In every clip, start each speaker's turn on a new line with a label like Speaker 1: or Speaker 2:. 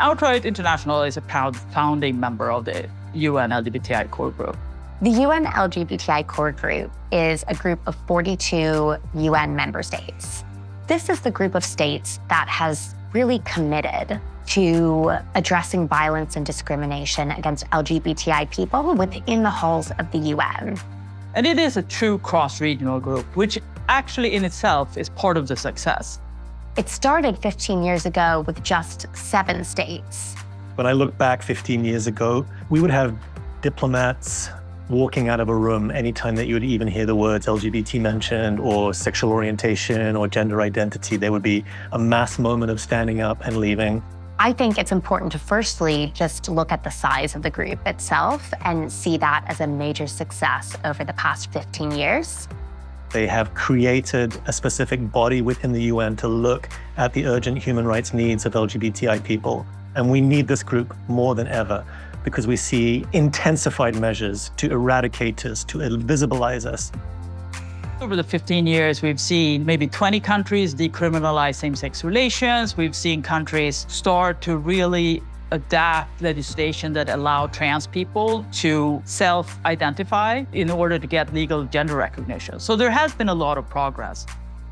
Speaker 1: Outright International is a proud founding member of the UN LGBTI core group.
Speaker 2: The UN LGBTI core group is a group of 42 UN member states. This is the group of states that has really committed to addressing violence and discrimination against LGBTI people within the halls of the UN.
Speaker 1: And it is a true cross-regional group, which actually in itself is part of the success.
Speaker 2: It started 15 years ago with just 7 states.
Speaker 3: When I look back 15 years ago, we would have diplomats walking out of a room anytime that you would even hear the words LGBT mentioned or sexual orientation or gender identity. There would be a mass moment of standing up and leaving.
Speaker 2: I think it's important to firstly just look at the size of the group itself and see that as a major success over the past 15 years.
Speaker 3: They have created a specific body within the UN to look at the urgent human rights needs of LGBTI people. And we need this group more than ever because we see intensified measures to eradicate us, to invisibilize us.
Speaker 1: Over the 15 years, we've seen maybe 20 countries decriminalize same-sex relations. We've seen countries start to really adapt legislation that allow trans people to self-identify in order to get legal gender recognition. So there has been a lot of progress.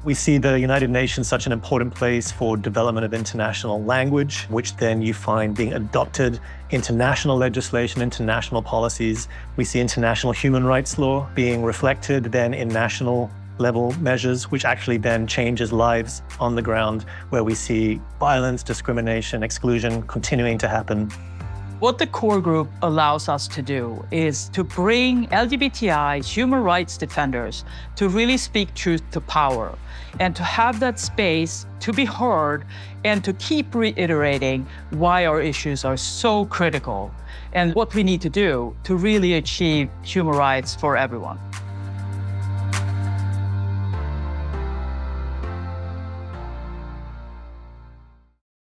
Speaker 3: We see the United Nations such an important place for development of international language, which then you find being adopted into national legislation, international policies. We see international human rights law being reflected then in national level measures, which actually then changes lives on the ground, where we see violence, discrimination, exclusion continuing to happen.
Speaker 1: What the core group allows us to do is to bring LGBTI human rights defenders to really speak truth to power and to have that space to be heard and to keep reiterating why our issues are so critical and what we need to do to really achieve human rights for everyone.